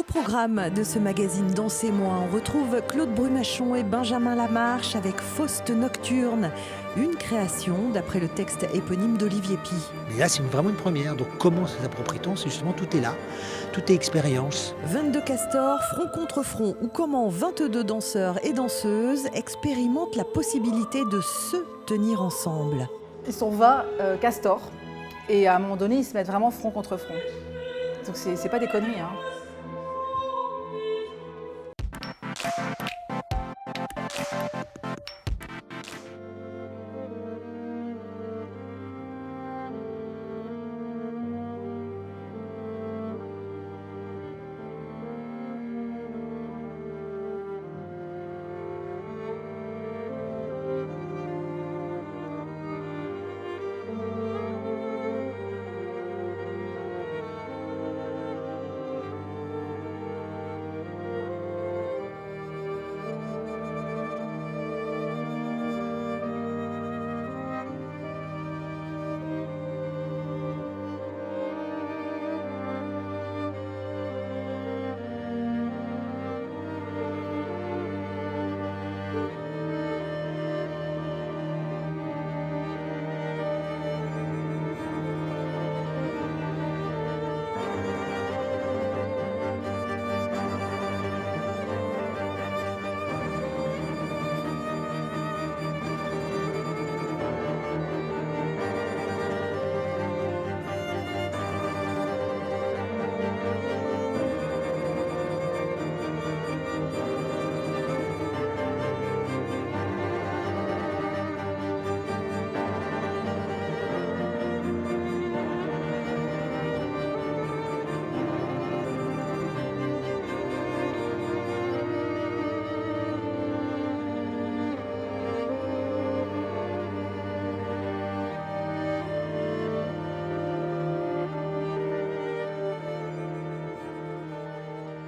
programme de ce magazine Dansez-moi, on retrouve Claude Brumachon et Benjamin Lamarche avec Faust Nocturne, une création d'après le texte éponyme d'Olivier Py. Mais là, c'est vraiment une première. Donc, comment s'approprie-t-on? C'est justement, tout est là. Tout est expérience. 22 castors, front contre front, ou comment 22 danseurs et danseuses expérimentent la possibilité de se tenir ensemble. Ils sont 20 castors, et à un moment donné, ils se mettent vraiment front contre front. Donc c'est pas des conneries, hein.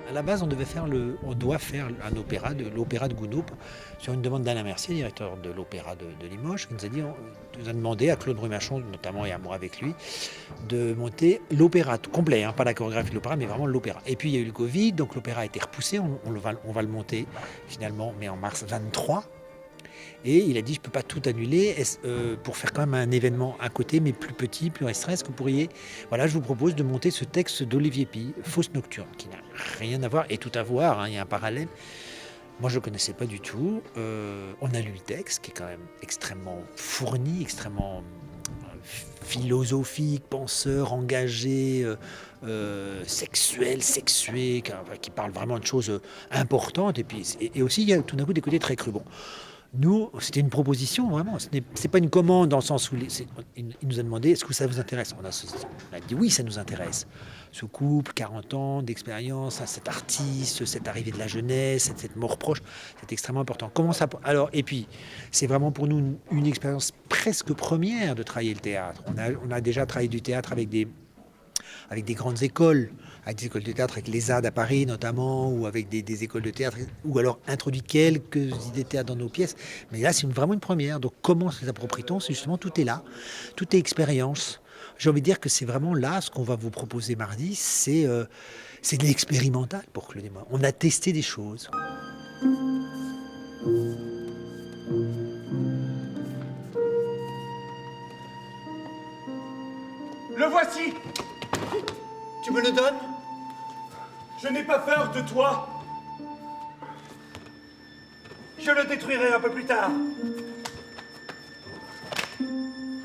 À la base, on doit faire un opéra, l'opéra de Gounod, sur une demande d'Alain Mercier, directeur de l'opéra de Limoges, qui nous a demandé à Claude Brumachon, notamment, et à moi avec lui, de monter l'opéra tout complet, pas la chorégraphie de l'opéra, mais vraiment l'opéra. Et puis il y a eu le Covid, donc l'opéra a été repoussé, on va le monter finalement, mais en mars 23. Et il a dit, je ne peux pas tout annuler pour faire quand même un événement à côté, mais plus petit, plus restreint. Est-ce que vous pourriez... Voilà, je vous propose de monter ce texte d'Olivier Py, Faust Nocturne, qui n'a rien à voir, et tout à voir, il y a un parallèle. Moi, je ne le connaissais pas du tout. On a lu le texte, qui est quand même extrêmement fourni, extrêmement philosophique, penseur, engagé, sexuel, sexué, qui parle vraiment de choses importantes. Et aussi, il y a tout d'un coup des côtés très crus. Bon. Nous, c'était une proposition, vraiment. C'est pas une commande dans le sens où il nous a demandé, est-ce que ça vous intéresse? On a dit oui, ça nous intéresse. Ce couple, 40 ans d'expérience, cet artiste, cette arrivée de la jeunesse, cette mort proche, c'est extrêmement important. Comment ça? Alors, et puis, c'est vraiment pour nous une expérience presque première de travailler le théâtre. On a déjà travaillé du théâtre avec des grandes écoles, avec des écoles de théâtre, avec l'ESAD à Paris notamment, ou avec des écoles de théâtre, ou alors introduit quelques idées de théâtre dans nos pièces. Mais là, c'est vraiment une première. Donc comment s'approprie-t-on? C'est justement, tout est là, tout est expérience. J'ai envie de dire que c'est vraiment là, ce qu'on va vous proposer mardi, c'est de l'expérimental pour Claude et moi. On a testé des choses. Le voici! Tu me le donnes? Je n'ai pas peur de toi. Je le détruirai un peu plus tard.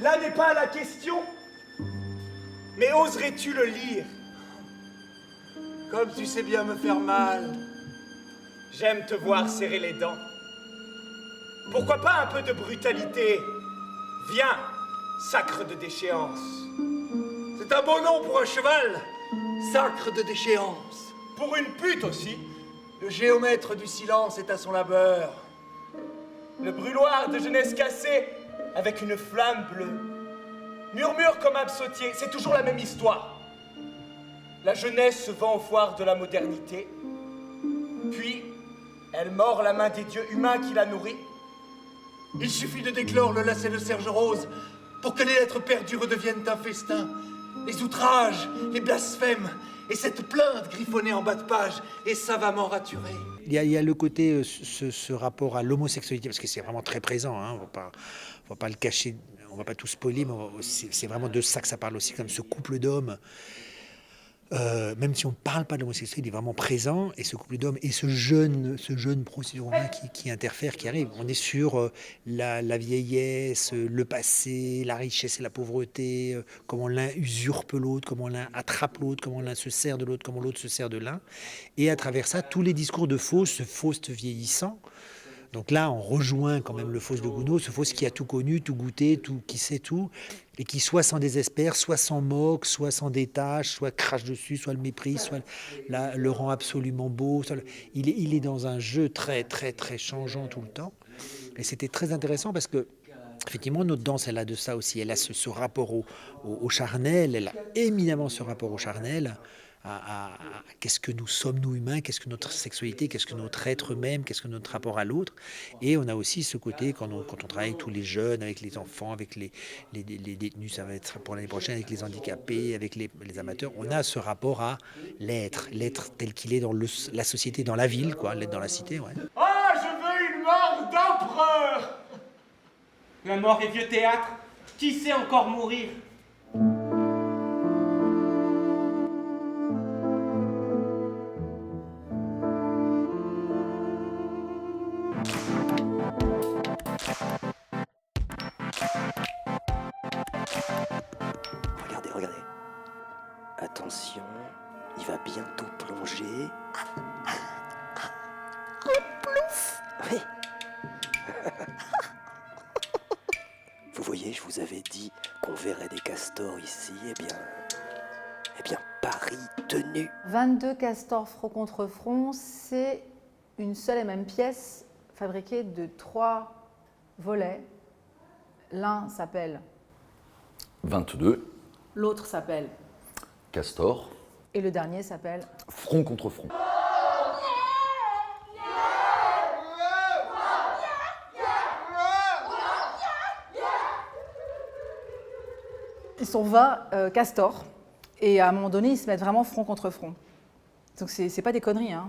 Là n'est pas la question. Mais oserais-tu le lire? Comme tu sais bien me faire mal. J'aime te voir serrer les dents. Pourquoi pas un peu de brutalité? Viens, sacre de déchéance. C'est un beau nom pour un cheval. Sacre de déchéance. Pour une pute aussi. Le géomètre du silence est à son labeur. Le brûloir de jeunesse cassée avec une flamme bleue. Murmure comme un psautier, c'est toujours la même histoire. La jeunesse se vend aux foires de la modernité. Puis, elle mord la main des dieux humains qui la nourrit. Il suffit de déclore le lacet de Serge Rose pour que les lettres perdues redeviennent un festin. Les outrages, les blasphèmes, Et cette plainte griffonnée en bas de page est savamment raturée. Il y a le côté, ce rapport à l'homosexualité, parce que c'est vraiment très présent, hein, on va pas le cacher, on va pas tout spoiler, mais c'est vraiment de ça que ça parle aussi, comme ce couple d'hommes. Même si on ne parle pas de l'homosexualité, il est vraiment présent, et ce couple d'hommes et ce jeune procédure romain qui interfère, qui arrive. On est sur la vieillesse, le passé, la richesse et la pauvreté, comment l'un usurpe l'autre, comment l'un attrape l'autre, comment l'un se sert de l'autre, comment l'autre se sert de l'un. Et à travers ça, tous les discours de Faust, ce Faust vieillissant. Donc là, on rejoint quand même le Faust de Gounod, ce Faust qui a tout connu, tout goûté, qui sait tout, et qui soit s'en désespère, soit s'en moque, soit s'en détache, soit crache dessus, soit le méprise, soit le rend absolument beau. Il est dans un jeu très, très, très changeant tout le temps. Et c'était très intéressant parce que, effectivement, notre danse, elle a de ça aussi. Elle a ce rapport au charnel, elle a éminemment ce rapport au charnel. À qu'est-ce que nous sommes, nous humains, qu'est-ce que notre sexualité, qu'est-ce que notre être même, qu'est-ce que notre rapport à l'autre. Et on a aussi ce côté, quand on travaille avec tous les jeunes, avec les enfants, avec les détenus, ça va être pour l'année prochaine, avec les handicapés, avec les amateurs, on a ce rapport à l'être tel qu'il est dans la société, dans la ville, quoi, l'être dans la cité. Ouais. Ah, je veux une mort d'empereur! La mort est vieux théâtre. Qui sait encore mourir? Regardez. Attention, il va bientôt plonger. Plouf! Oui. Vous voyez, je vous avais dit qu'on verrait des castors ici. Eh bien, pari tenu. 22 castors front contre front, c'est une seule et même pièce fabriquée de 3 volets. L'un s'appelle 22. L'autre s'appelle Castor. et le dernier s'appelle Front contre front. Ils sont 20 castors et à un moment donné ils se mettent vraiment front contre front. Donc c'est pas des conneries, hein.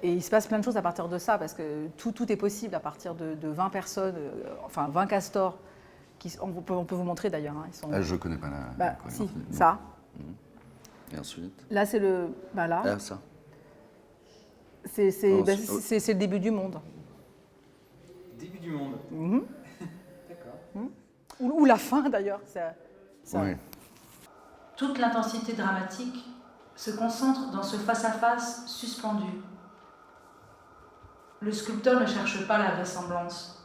Et il se passe plein de choses à partir de ça parce que tout est possible à partir de 20 personnes, enfin 20 castors. On peut vous montrer d'ailleurs. Hein, ils sont... Je connais pas la chorégraphie. Si, ça. Et ensuite Là, c'est le. Là. Ah, ça. C'est le début du monde. Début du monde. D'accord. Ou la fin d'ailleurs. Ça. Oui. Toute l'intensité dramatique se concentre dans ce face-à-face suspendu. Le sculpteur ne cherche pas la vraisemblance.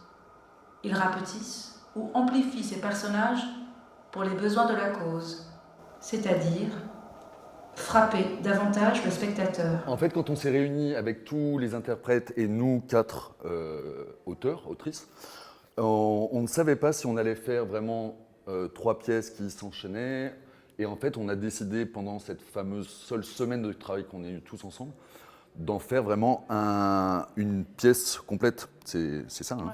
Il rapetisse ou amplifie ses personnages pour les besoins de la cause, c'est-à-dire frapper davantage le spectateur. En fait, quand on s'est réunis avec tous les interprètes et nous 4 auteurs, autrices, on ne savait pas si on allait faire vraiment 3 pièces qui s'enchaînaient. Et en fait, on a décidé pendant cette fameuse seule semaine de travail qu'on a eu tous ensemble, d'en faire vraiment une pièce complète. C'est ça, hein. Ouais.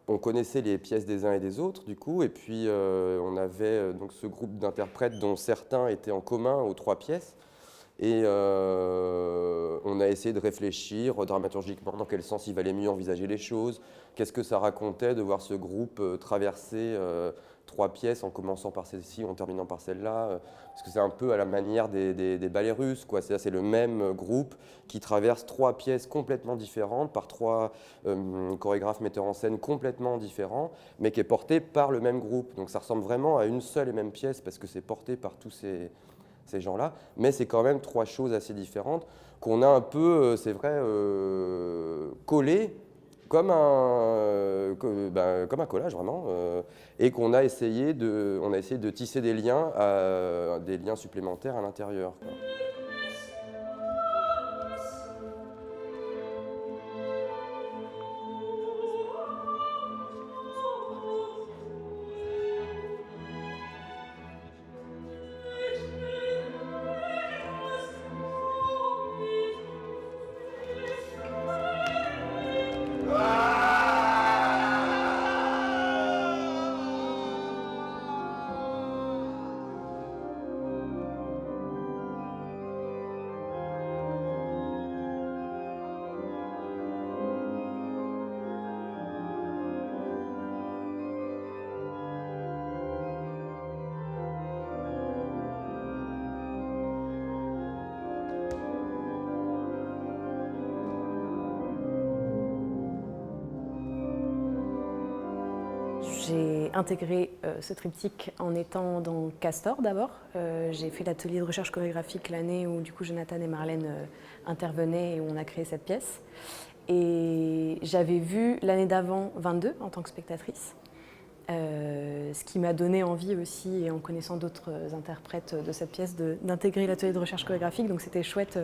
On connaissait les pièces des uns et des autres, du coup, et puis on avait donc ce groupe d'interprètes dont certains étaient en commun aux 3 pièces. Et on a essayé de réfléchir dramaturgiquement dans quel sens il valait mieux envisager les choses, qu'est-ce que ça racontait de voir ce groupe traverser 3 pièces en commençant par celle-ci, en terminant par celle-là, parce que c'est un peu à la manière des ballets russes, quoi. C'est le même groupe qui traverse 3 pièces complètement différentes par 3 chorégraphes metteurs en scène complètement différents, mais qui est porté par le même groupe. Donc ça ressemble vraiment à une seule et même pièce parce que c'est porté par tous ces gens-là, mais c'est quand même 3 choses assez différentes qu'on a un peu, c'est vrai, collées comme un collage vraiment, et qu'on a essayé de tisser des liens supplémentaires à l'intérieur, quoi. J'ai intégré ce triptyque en étant dans Castor d'abord. J'ai fait l'atelier de recherche chorégraphique l'année où du coup Jonathan et Marlène intervenaient et où on a créé cette pièce. Et j'avais vu l'année d'avant 22 en tant que spectatrice, ce qui m'a donné envie aussi, et en connaissant d'autres interprètes de cette pièce, d'intégrer l'atelier de recherche chorégraphique. Donc c'était chouette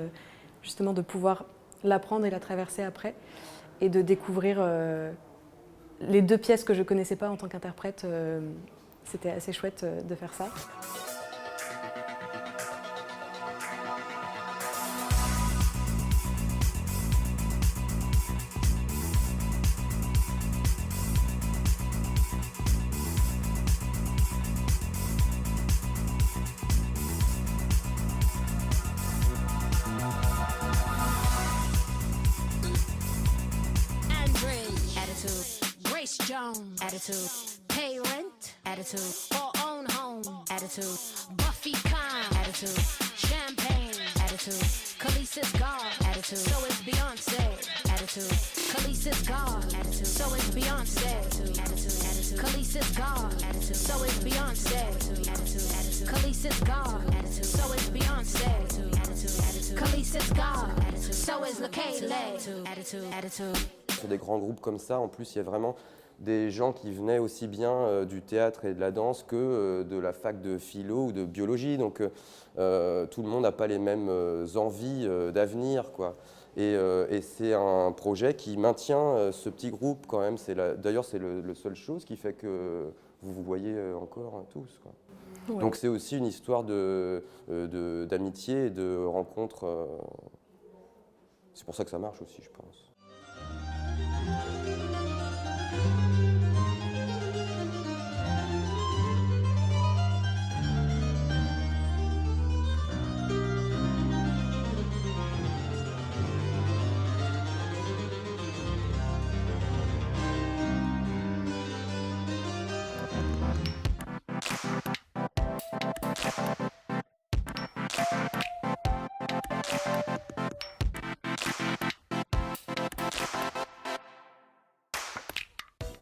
justement de pouvoir l'apprendre et la traverser après et de découvrir les deux pièces que je ne connaissais pas en tant qu'interprète. C'était assez chouette de faire ça. Attitude, pay rent, attitude, or own home, attitude, Buffy Khan, attitude, champagne, attitude, Khaleesi's God, attitude, so is Beyonce, attitude, Khaleesi's God, attitude, so is Beyonce, attitude, Khaleesi's God, attitude, so is Beyonce, attitude, Khaleesi's God, attitude, so is Beyonce, attitude, Khaleesi's God, so is Lakaylee, attitude. Sur des grands groupes comme ça, en plus, il y a vraiment des gens qui venaient aussi bien du théâtre et de la danse que de la fac de philo ou de biologie. Donc tout le monde n'a pas les mêmes envies d'avenir, quoi. Et c'est un projet qui maintient ce petit groupe quand même. D'ailleurs, c'est la seule chose qui fait que vous vous voyez encore tous, quoi. Ouais. Donc c'est aussi une histoire d'amitié et de rencontre. C'est pour ça que ça marche aussi, je pense.